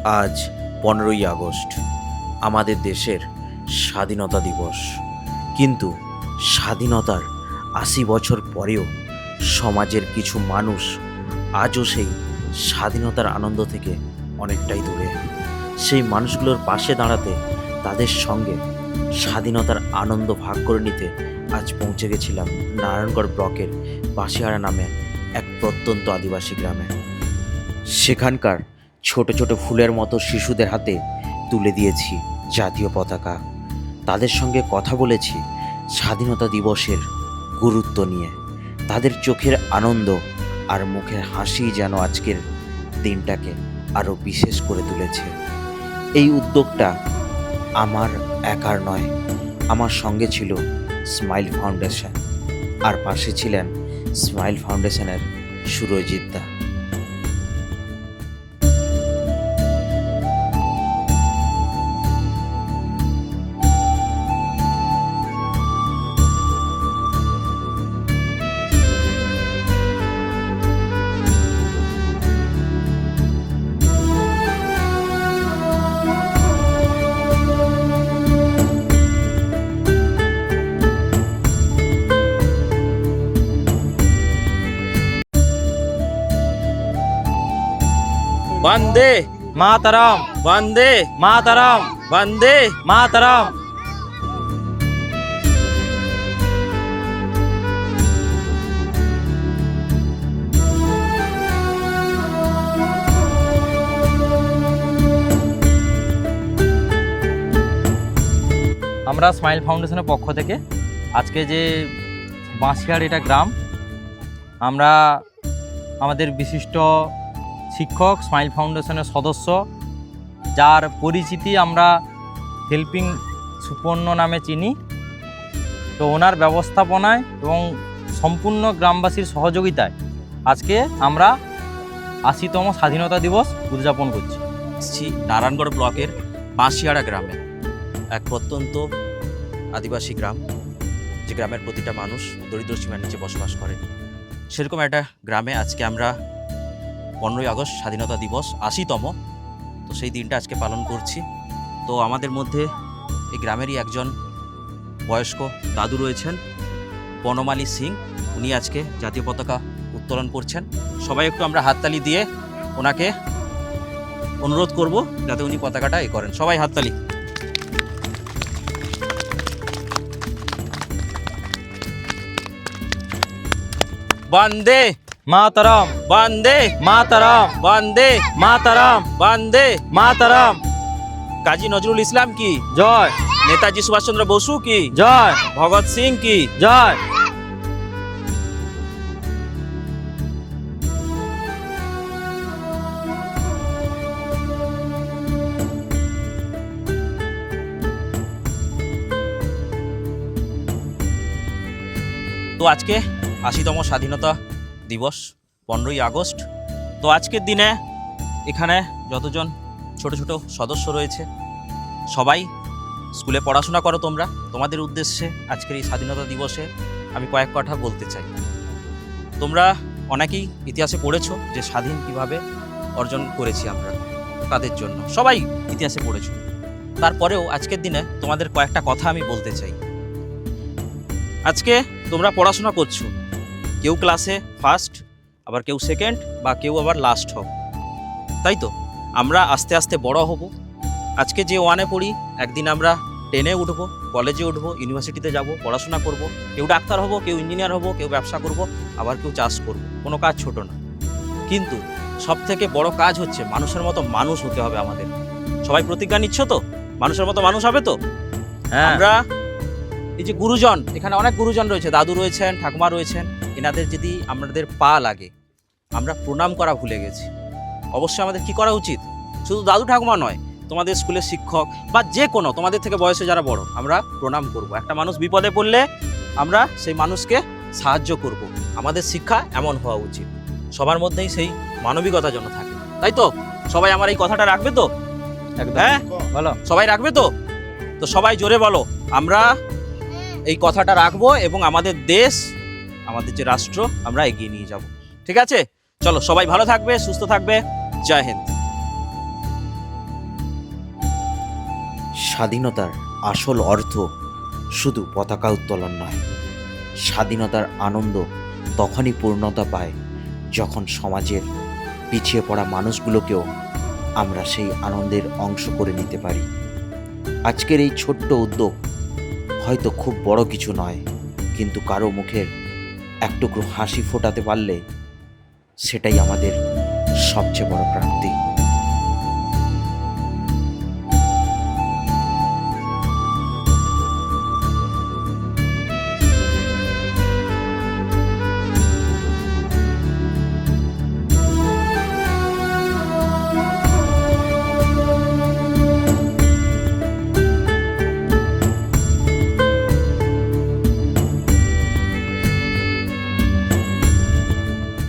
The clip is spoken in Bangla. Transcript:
আজ 15ই আগস্ট আমাদের দেশের স্বাধীনতা দিবস। কিন্তু স্বাধীনতার 80 বছর পরেও সমাজের কিছু মানুষ আজও সেই স্বাধীনতার আনন্দ থেকে অনেকটাই দূরে। সেই মানুষগুলোর পাশে দাঁড়াতে, তাদের সঙ্গে স্বাধীনতার আনন্দ ভাগ করে নিতে আজ পৌঁছে গেছিলাম নারায়ণগড় ব্লকের বাঁশিহারা নামে এক প্রত্যন্ত আদিবাসী গ্রামে। সেখানকার ছোট ছোট ফুলের মতো শিশুদের হাতে তুলে দিয়েছি জাতীয় পতাকা। তাদের সঙ্গে কথা বলেছি স্বাধীনতা দিবসের গুরুত্ব নিয়ে। তাদের চোখের আনন্দ আর মুখের হাসি যেন আজকের দিনটাকে আরও বিশেষ করে তুলেছে। এই উদ্যোগটা আমার একার নয়, আমার সঙ্গে ছিল স্মাইল ফাউন্ডেশন, আর পাশে ছিলেন স্মাইল ফাউন্ডেশনের সুরজিৎ দা। वंदे मातरम वंदे मातरम वंदे मातरम। আমরা স্মাইল ফাউন্ডেশনের পক্ষ থেকে আজকে যে বাঁশিহার এটা গ্রাম, আমরা আমাদের বিশিষ্ট শিক্ষক, স্মাইল ফাউন্ডেশনের সদস্য, যার পরিচিতি আমরা হেল্পিং সুপর্ণ নামে চিনি, তো ওনার ব্যবস্থাপনায় এবং সম্পূর্ণ গ্রামবাসীর সহযোগিতায় আজকে আমরা 80তম স্বাধীনতা দিবস উদযাপন করছি। এসেছি নারায়ণগড় ব্লকের বাঁশিহারা গ্রামে, এক প্রত্যন্ত আদিবাসী গ্রাম, যে গ্রামের প্রতিটা মানুষ দরিদ্র সীমার নিচে বসবাস করে। সেরকম একটা গ্রামে আজকে আমরা 15ই আগস্ট স্বাধীনতা দিবস 80তম, তো সেই দিনটা আজকে পালন করছি। তো আমাদের মধ্যে এই গ্রামেরই একজন বয়স্ক দাদু রয়েছেন, বনমালী সিং। উনি আজকে জাতীয় পতাকা উত্তোলন করছেন। সবাই একটু আমরা হাততালি দিয়ে ওনাকে অনুরোধ করব যাতে উনি পতাকাটা করেন। সবাই হাততালি। বন্দে मातरम বন্দে मातरम বন্দে मातरम বন্দে मातरम। কাজী নজরুল ইসলাম কি জয় নেতাজি সুভাষচন্দ্র বসু কি জয় ভগৎ সিং কি জয়। তো আজকে 80তম স্বাধীনতা দিবস 15ই আগস্ট। তো আজকের দিনে এখানে যতজন ছোট ছোট সদস্য রয়েছে সবাই স্কুলে পড়াশোনা করো তোমরা। তোমাদের উদ্দেশ্যে আজকের এই স্বাধীনতা দিবসে আমি কয়েক কথা বলতে চাই। তোমরা অনেকেই ইতিহাসে পড়েছো যে স্বাধীন কিভাবে অর্জন করেছি আমরা, তাদের জন্য সবাই ইতিহাসে পড়েছো। তারপরেও আজকের দিনে তোমাদের কয়েকটা কথা আমি বলতে চাই। আজকে তোমরা পড়াশোনা করছো, কেউ ক্লাসে ফার্স্ট, আবার কেউ সেকেন্ড, বা কেউ আবার লাস্ট হোক, তাই তো? আমরা আস্তে আস্তে বড় হব। আজকে যে 1-এ পড়ি, একদিন আমরা 10-এ উঠবো, কলেজে উঠবো, ইউনিভার্সিটিতে যাব, পড়াশোনা করব। কেউ ডাক্তার হব, কেউ ইঞ্জিনিয়ার হব, কেউ ব্যবসা করব, আবার কেউ চাষ করব। কোনো কাজ ছোট না, কিন্তু সবথেকে বড় কাজ হচ্ছে মানুষের মতো মানুষ হতে হবে আমাদের। সবাই প্রতিজ্ঞা নিচ্ছ তো মানুষের মতো মানুষ হবে তো? হ্যাঁ, আমরা এই যে গুরুজন, এখানে অনেক গুরুজন রয়েছে, দাদু রয়েছেন, ঠাকুমা রয়েছেন, এনাদের যদি আমাদের পা লাগে, আমরা প্রণাম করা ভুলে গেছি। অবশ্যই আমাদের কি করা উচিত? শুধু দাদু ঠাকুমা নয়, তোমাদের স্কুলের শিক্ষক বা যে কোনো তোমাদের থেকে বয়সে যারা বড়, আমরা প্রণাম করব। একটা মানুষ বিপদে পড়লে আমরা সেই মানুষকে সাহায্য করব। আমাদের শিক্ষা এমন হওয়া উচিত, সবার মধ্যেই সেই মানবিকতা যেন থাকে, তাই তো? সবাই আমার এই কথাটা রাখবে তো? হ্যাঁ, বলো। সবাই রাখবে তো? তো সবাই জোরে বলো, আমরা এই কথাটা রাখবো এবং আমাদের দেশ, আমাদের যে রাষ্ট্র, আমরা এগিয়ে নিয়ে যাব। ঠিক আছে, চলো সবাই ভালো থাকবে, সুস্থ থাকবে। জয় হিন্দ। স্বাধীনতার আসল অর্থ শুধু পতাকা উত্তোলন নয়। স্বাধীনতার আনন্দ তখনই পূর্ণতা পায় যখন সমাজের পিছিয়ে পড়া মানুষগুলোকেও আমরা সেই আনন্দের অংশ করে নিতে পারি। আজকের এই ছোট্ট উদ্যোগ হয়তো খুব বড় কিছু নয়, কিন্তু কারো মুখের এক টুকরো হাসি ফোটাতে পারলে সেটাই আমাদের সবচেয়ে বড় প্রাপ্তি।